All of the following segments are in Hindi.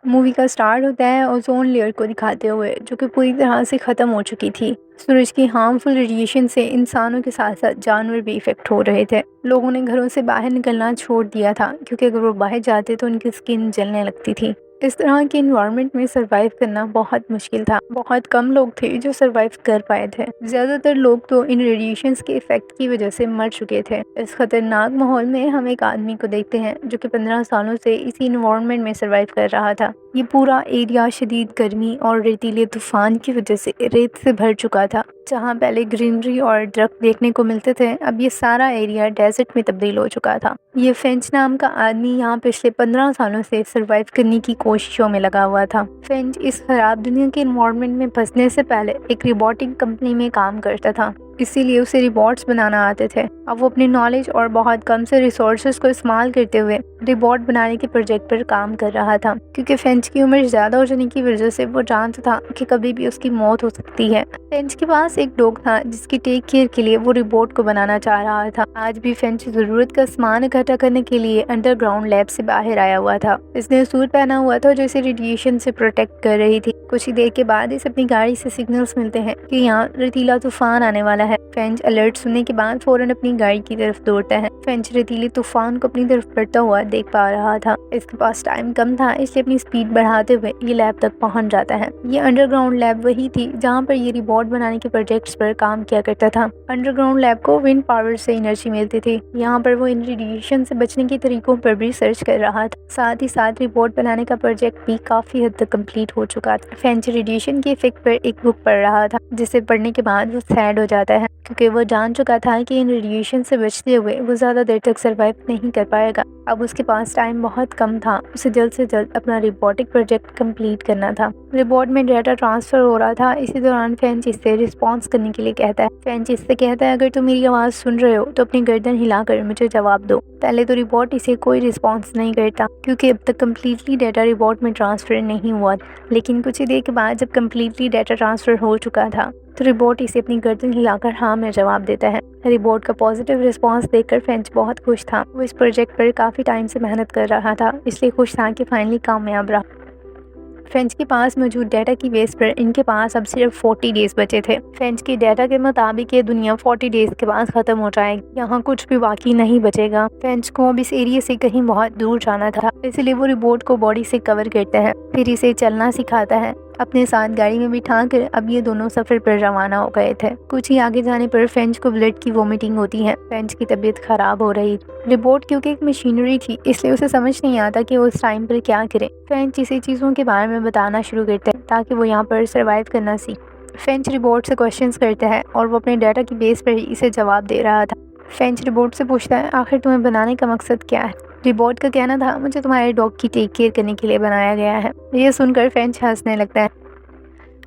मूवी का स्टार्ट होता है ओजोन लेयर को दिखाते हुए, जो कि पूरी तरह से ख़त्म हो चुकी थी। सूरज की हार्मफुल रेडिएशन से इंसानों के साथ साथ जानवर भी इफेक्ट हो रहे थे। लोगों ने घरों से बाहर निकलना छोड़ दिया था, क्योंकि अगर वो बाहर जाते तो उनकी स्किन जलने लगती थी। इस तरह के इन्वायरमेंट में सरवाइव करना बहुत मुश्किल था। बहुत कम लोग थे जो सरवाइव कर पाए थे। ज़्यादातर लोग तो इन रेडिएशंस के इफेक्ट की वजह से मर चुके थे। इस खतरनाक माहौल में हम एक आदमी को देखते हैं जो कि 15 सालों से इसी इन्वायरमेंट में सरवाइव कर रहा था। ये पूरा एरिया शदीद गर्मी और रेतीले तूफान की वजह से रेत से भर चुका था। जहाँ पहले ग्रीनरी और दरख्त देखने को मिलते थे, अब ये सारा एरिया डेजर्ट में तब्दील हो चुका था। ये फेंच नाम का आदमी यहाँ पिछले 15 सालों से सरवाइव करने की कोशिशों में लगा हुआ था। फेंच इस खराब दुनिया के इन्वायरमेंट में फंसने से पहले एक रोबोटिक कंपनी में काम करता था, इसीलिए उसे रिबॉट्स बनाना आते थे। अब वो अपनी नॉलेज और बहुत कम से रिसोर्सेज को इस्तेमाल करते हुए रिबॉट बनाने के प्रोजेक्ट पर काम कर रहा था। क्योंकि फेंच की उम्र ज़्यादा हो जाने की वजह से वो जानता था कि कभी भी उसकी मौत हो सकती है। फेंच के पास एक डॉग था जिसकी टेक केयर के लिए वो रिबॉट को बनाना चाह रहा था। आज भी फेंच ज़रूरत का सामान इकट्ठा करने के लिए अंडरग्राउंड लैब से बाहर आया हुआ था। इसने सूट पहना हुआ था जो इसे रेडिएशन से प्रोटेक्ट कर रही थी। कुछ ही देर के बाद इसे अपनी गाड़ी से सिग्नल्स मिलते हैं कि यहाँ रेतीला तूफान आने वाला है। फेंच अलर्ट सुनने के बाद फौरन अपनी गाड़ी की तरफ दौड़ता है। फेंच रेतीले तूफान को अपनी तरफ बढ़ता हुआ देख पा रहा था। इसके पास टाइम कम था, इसलिए अपनी स्पीड बढ़ाते हुए ये लैब तक पहुंच जाता है। ये अंडरग्राउंड लैब वही थी जहां पर ये रिबॉट बनाने के प्रोजेक्ट्स पर काम किया करता था। अंडरग्राउंड लैब को विंड पावर से एनर्जी मिलती थी। यहाँ पर वो इन रेडिएशन से बचने के तरीकों पर भी सर्च कर रहा था। साथ ही साथ रिबॉट बनाने का प्रोजेक्ट भी काफी हद तक कंप्लीट हो चुका था। फेंच रेडिएशन के इफेक्ट पर एक बुक पढ़ रहा था, जिसे पढ़ने के बाद वो सैड हो जाता है, क्योंकि वो जान चुका था कि इन रेडिएशन से बचते हुए वो ज़्यादा देर तक सरवाइव नहीं कर पाएगा। अब उसके पास टाइम बहुत कम था, उसे जल्द से जल्द अपना रोबोटिक प्रोजेक्ट कंप्लीट करना था। रिबॉट में डाटा ट्रांसफ़र हो रहा था। इसी दौरान फेंच इससे रिस्पॉन्स करने के लिए कहता है। फेंच इससे कहता है, अगर तुम मेरी आवाज़ सुन रहे हो तो अपनी गर्दन हिलाकर मुझे जवाब दो। पहले तो रिबॉट इसे कोई रिस्पॉन्स नहीं करता, क्योंकि अब तक कम्प्लीटली डाटा रिबॉट में ट्रांसफ़र नहीं हुआ। लेकिन कुछ ही देर के बाद जब कम्प्लीटली डाटा ट्रांसफ़र हो चुका था तो रिबॉट इसे अपनी गर्दन हिलाकर हाँ में जवाब देता है। रिबॉट का पॉजिटिव रिस्पांस देखकर फेंच बहुत खुश था। वो इस प्रोजेक्ट पर काफ़ी टाइम से मेहनत कर रहा था, इसलिए खुश था कि फाइनली कामयाब रहा। फेंच के पास मौजूद डाटा की बेस पर इनके पास अब सिर्फ 40 डेज बचे थे। फेंच के डाटा के मुताबिक ये दुनिया 40 डेज के बाद ख़त्म हो जाएगी। यहाँ कुछ भी बाकी नहीं बचेगा। फेंच को अब इस एरिया से कहीं बहुत दूर जाना था, इसलिए वो रिबॉट को बॉडी से कवर करता है, फिर इसे चलना सिखाता है। अपने साथ गाड़ी में बिठा कर अब ये दोनों सफ़र पर रवाना हो गए थे। कुछ ही आगे जाने पर फेंच को ब्लड की वोमिटिंग होती है। फेंच की तबीयत खराब हो रही। रिबॉट क्योंकि एक मशीनरी थी, इसलिए उसे समझ नहीं आता कि वो उस टाइम पर क्या करे। फेंच इसे चीज़ों के बारे में बताना शुरू करता है ताकि वो यहाँ पर सर्वाइव करना सीखे। फेंच रिबॉट से क्वेश्चंस करता है और वो अपने डाटा की बेस पर ही इसे जवाब दे रहा था। फेंच रिबॉट से पूछता है, आखिर तुम्हें बनाने का मकसद क्या है? रिबॉट का कहना था, मुझे तुम्हारे डॉग की टेक केयर करने के लिए बनाया गया है। ये सुनकर फेंच हंसने लगता है।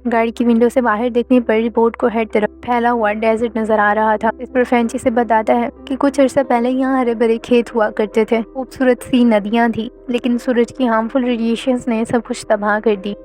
गाड़ी की विंडो से बाहर देखने पर रिबॉट को हर तरफ फैला हुआ डेजर्ट नजर आ रहा था। इस पर फेंच इसे बताता है कि कुछ अर्सा पहले यहाँ हरे भरे खेत हुआ करते थे, खूबसूरत सी नदियाँ थी, लेकिन सूरज की हार्मफुल रेडिएशंस ने सब कुछ तबाह कर दी।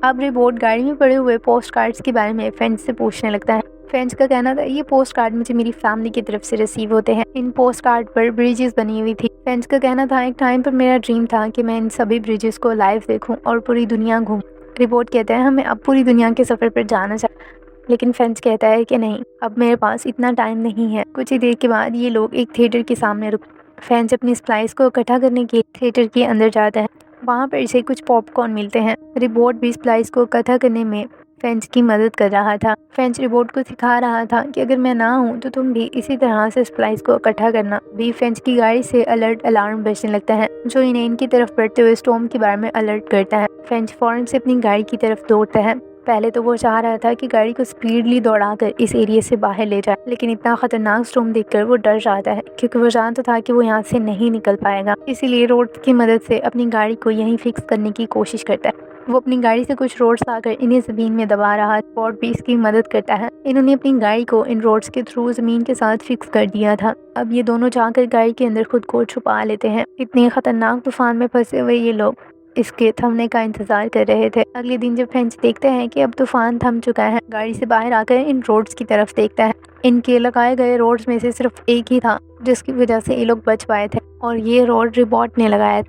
अब रिबॉट गाड़ी में पड़े हुए पोस्ट कार्ड्स के बारे में फेंच से पूछने लगता है। फेंच का कहना था, ये पोस्ट कार्ड मुझे मेरी फैमिली की तरफ से रिसीव होते हैं। इन पोस्ट कार्ड पर ब्रिजेस बनी हुई थी। फेंच का कहना था, एक टाइम पर मेरा ड्रीम था कि मैं इन सभी ब्रिजेस को लाइव देखूं और पूरी दुनिया घूमूं। रिबॉट कहता है, हमें अब पूरी दुनिया के सफ़र पर जाना चाहिए, लेकिन फेंच कहता है कि नहीं, अब मेरे पास इतना टाइम नहीं है। कुछ ही देर के बाद ये लोग एक थिएटर के सामने रुक। फेंच अपनी सप्लाईज को इकट्ठा करने के लिए थिएटर के अंदर जाता है। वहाँ पर इसे कुछ पॉपकॉर्न मिलते हैं। रिबॉट भी सप्लाईज को इकट्ठा करने में फेंच की मदद कर रहा था। फेंच रिबॉट को सिखा रहा था कि अगर मैं ना हूँ तो तुम भी इसी तरह से सप्लाईज को इकट्ठा करना। भी फेंच की गाड़ी से अलर्ट अलार्म बजने लगता है, जो इन्हें इनकी तरफ बढ़ते हुए स्टॉर्म के बारे में अलर्ट करता है। फेंच फौरन से अपनी गाड़ी की तरफ दौड़ता है। पहले तो वो चाह रहा था कि गाड़ी को स्पीडली दौड़ाकर इस एरिया से बाहर ले जाए, लेकिन इतना खतरनाक स्टॉर्म देखकर वो डर जाता है, क्योंकि वो जानता था कि वो यहाँ से नहीं निकल पाएगा। इसीलिए रोड की मदद से अपनी गाड़ी को यहीं फिक्स करने की कोशिश करता है। वो अपनी गाड़ी से कुछ रोड्स लाकर इन्हें ज़मीन में दबा रहा है और भी इसकी मदद करता है। इन्होंने अपनी गाड़ी को इन रोड्स के थ्रू ज़मीन के साथ फिक्स कर दिया था। अब ये दोनों जाकर गाड़ी के अंदर खुद को छुपा लेते हैं। इतने खतरनाक तूफान में फंसे हुए ये लोग इसके थमने का इंतजार कर रहे थे। अगले दिन जब फेंच देखते हैं कि अब तूफान थम चुका है, गाड़ी से बाहर आकर इन रोड्स की तरफ देखता है। इनके लगाए गए रोड्स में से सिर्फ एक ही था जिसकी वजह से ये लोग बच पाए थे, और ये रोड रिबॉट ने लगाया।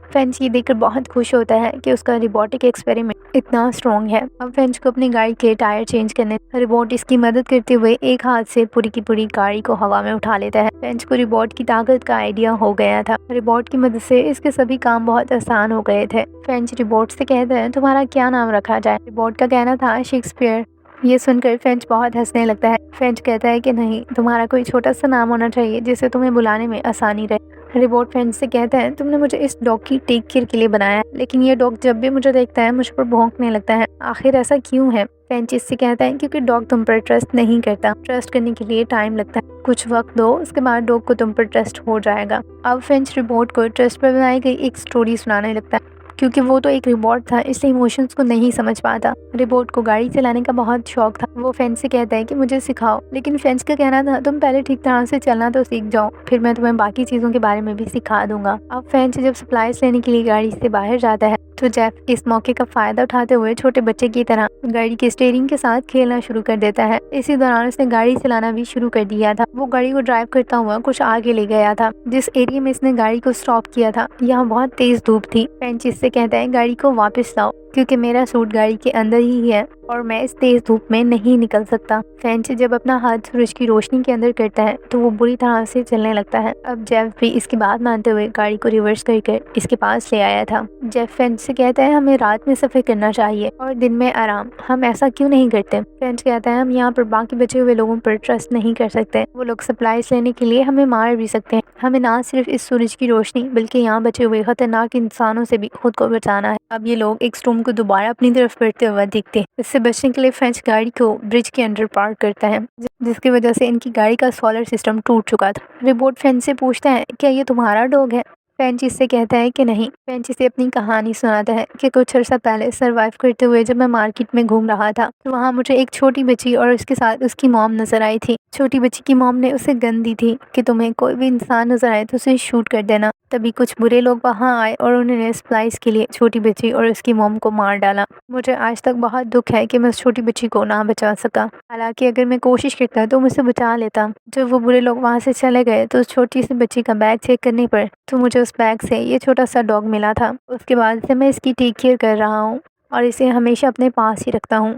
फेंच ये देखकर बहुत खुश होता है कि उसका रोबोटिक एक्सपेरिमेंट इतना स्ट्रॉन्ग है। अब फेंच को अपनी गाड़ी के टायर चेंज करने रोबोट इसकी मदद करते हुए एक हाथ से पूरी की पूरी गाड़ी को हवा में उठा लेता है। फेंच को रोबोट की ताकत का आइडिया हो गया था। रोबोट की मदद से इसके सभी काम बहुत आसान हो गए थे। फेंच रोबोट से कहता है, तुम्हारा क्या नाम रखा जाए? रोबोट का कहना था शेक्सपियर। ये सुनकर फेंच बहुत हंसने लगता है। फेंच कहता है कि नहीं, तुम्हारा कोई छोटा सा नाम होना चाहिए जिससे तुम्हें बुलाने में आसानी रहे। रोबोट फेंच से कहता है, तुमने मुझे इस डॉग की टेक केयर के लिए बनाया है, लेकिन ये डॉग जब भी मुझे देखता है मुझ पर भौंकने लगता है। आखिर ऐसा क्यों है? फेंच इससे कहता है, क्योंकि डॉग तुम पर ट्रस्ट नहीं करता। ट्रस्ट करने के लिए टाइम लगता है, कुछ वक्त दो, उसके बाद डॉग को तुम पर ट्रस्ट हो जाएगा। अब फेंच रोबोट को ट्रस्ट पर बनाई गई एक स्टोरी सुनाने लगता है। क्योंकि वो तो एक रोबोट था, इसलिए इमोशंस को नहीं समझ पाता। रोबोट को गाड़ी चलाने का बहुत शौक था। वो फेंच से कहता है कि मुझे सिखाओ, लेकिन फेंच का कहना था, तुम पहले ठीक तरह से चलना तो सीख जाओ, फिर मैं तुम्हें बाकी चीज़ों के बारे में भी सिखा दूंगा। अब फेंच जब सप्लाईज लेने के लिए गाड़ी से बाहर जाता है तो जेफ इस मौके का फायदा उठाते हुए छोटे बच्चे की तरह गाड़ी के स्टीयरिंग के साथ खेलना शुरू कर देता है। इसी दौरान उसने गाड़ी चलाना भी शुरू कर दिया था। वो गाड़ी को ड्राइव करता हुआ कुछ आगे ले गया था। जिस एरिया में इसने गाड़ी को स्टॉप किया था, यहाँ बहुत तेज धूप थी। फेंच इससे कहता है, गाड़ी को वापस लाओ, क्योंकि मेरा सूट गाड़ी के अंदर ही है और मैं इस तेज धूप में नहीं निकल सकता। फेंच जब अपना हाथ सूरज की रोशनी के अंदर करता है तो वो बुरी तरह से चलने लगता है। अब जेफ भी इसकी बात मानते हुए गाड़ी को रिवर्स करके इसके पास ले आया था। जेफ फेंच से कहता है, हमें रात में सफर करना चाहिए और दिन में आराम, हम ऐसा क्यों नहीं करते? फेंच कहता है, हम यहाँ पर बाकी बचे हुए लोगों पर ट्रस्ट नहीं कर सकते। वो लोग सप्लाईज लेने के लिए हमें मार भी सकते हैं। हमें ना सिर्फ इस सूरज की रोशनी बल्कि यहाँ बचे हुए खतरनाक इंसानों से भी खुद को बचाना है। अब ये लोग एक स्टॉर्म को दोबारा अपनी तरफ बढ़ते हुए दिखते हैं। इससे बचने के लिए फेंच गाड़ी को ब्रिज के अंडर पार्क करता है, जिसकी वजह से इनकी गाड़ी का सोलर सिस्टम टूट चुका था। रोबोट फेंच से पूछता है, क्या ये तुम्हारा डॉग है? फेंच इससे कहता है कि नहीं। फेंच इसे अपनी कहानी सुनाता है कि कुछ अर्सा पहले सरवाइव करते हुए जब मैं मार्केट में घूम रहा था तो वहाँ मुझे एक छोटी बच्ची और उसके साथ उसकी मॉम नजर आई थी। छोटी बच्ची की मॉम ने उसे गन दी थी कि तुम्हें कोई भी इंसान नजर आए तो उसे शूट कर देना। तभी कुछ बुरे लोग वहाँ आए और उन्होंने सप्लाईज के लिए छोटी बच्ची और उसकी मॉम को मार डाला। मुझे आज तक बहुत दुख है कि मैं उस छोटी बच्ची को ना बचा सका। हालांकि अगर मैं कोशिश करता तो मुझे बचा लेता। जब वो बुरे लोग वहाँ से चले गए तो उस छोटी सी बच्ची का बैग चेक करने पर तो मुझे उस बैग से ये छोटा सा डॉग मिला था। उसके बाद से मैं इसकी टेक केयर कर रहा हूँ और इसे हमेशा अपने पास ही रखता हूँ।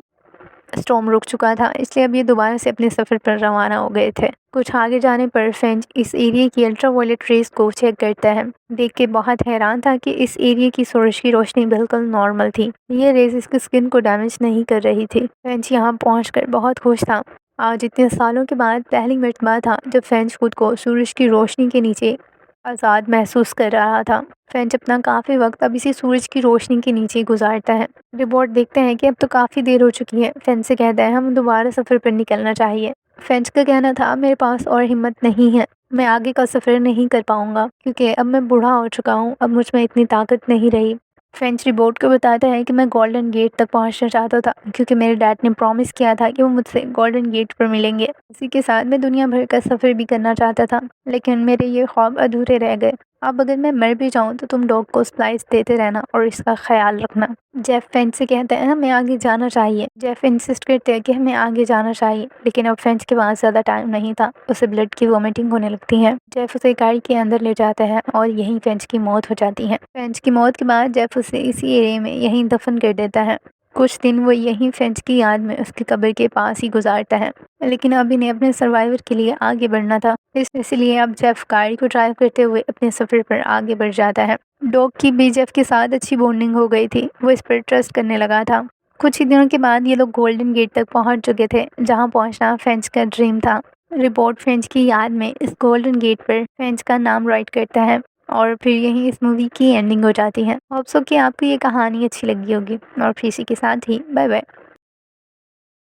स्टॉर्म रुक चुका था, इसलिए अब ये दोबारा से अपने सफ़र पर रवाना हो गए थे। कुछ आगे जाने पर फेंच इस एरिया की अल्ट्रावायलेट रेस को चेक करता है। देख के बहुत हैरान था कि इस एरिया की सूरज की रोशनी बिल्कुल नॉर्मल थी। ये रेस इसकी स्किन को डैमेज नहीं कर रही थी। फेंच यहाँ पहुँचकर बहुत खुश था। आज इतने सालों के बाद पहली मर्तबा था जब फेंच खुद को सूरज की रोशनी के नीचे आज़ाद महसूस कर रहा था। फेंच अपना काफ़ी वक्त अब इसी सूरज की रोशनी के नीचे गुजारता है। रोबोट देखते हैं कि अब तो काफ़ी देर हो चुकी है। फेंच से कहता है, हम दोबारा सफ़र पर निकलना चाहिए। फेंच का कहना था, मेरे पास और हिम्मत नहीं है, मैं आगे का सफ़र नहीं कर पाऊंगा क्योंकि अब मैं बूढ़ा हो चुका हूँ, अब मुझ में इतनी ताकत नहीं रही। फेंच रोबोट को बताता है कि मैं गोल्डन गेट तक पहुंचना चाहता था क्योंकि मेरे डैड ने प्रॉमिस किया था कि वो मुझसे गोल्डन गेट पर मिलेंगे। इसी के साथ मैं दुनिया भर का सफ़र भी करना चाहता था, लेकिन मेरे ये ख्वाब अधूरे रह गए। अब अगर मैं मर भी जाऊं तो तुम डॉग को स्प्लाइस देते रहना और इसका ख्याल रखना। जेफ फेंच से कहते हैं, हमें आगे जाना चाहिए। जेफ इंसिस्ट करते हैं कि हमें आगे जाना चाहिए, लेकिन अब फेंच के पास ज़्यादा टाइम नहीं था। उसे ब्लड की वॉमिटिंग होने लगती है। जेफ उसे गाड़ी के अंदर ले जाता है और यहीं फेंच की मौत हो जाती है। फेंच की मौत के बाद जेफ उसे इसी एरिया में यहीं दफन कर देता है। कुछ दिन वो यहीं फेंच की याद में उसकी कब्र के पास ही गुजारता है, लेकिन अब इन्हें अपने सर्वाइवर के लिए आगे बढ़ना था। इसलिए अब जेफ गाड़ी को ड्राइव करते हुए अपने सफ़र पर आगे बढ़ जाता है। डॉग की भी जेफ के साथ अच्छी बॉन्डिंग हो गई थी, वो इस पर ट्रस्ट करने लगा था। कुछ ही दिनों के बाद ये लोग गोल्डन गेट तक पहुंच चुके थे, जहां पहुंचना फेंच का ड्रीम था। रिपोर्ट फेंच की याद में इस गोल्डन गेट पर फेंच का नाम राइट करता है और फिर यहीं इस मूवी की एंडिंग हो जाती है। होप सो कि आपको ये कहानी अच्छी लगी होगी और फिर इसी के साथ ही बाय बाय।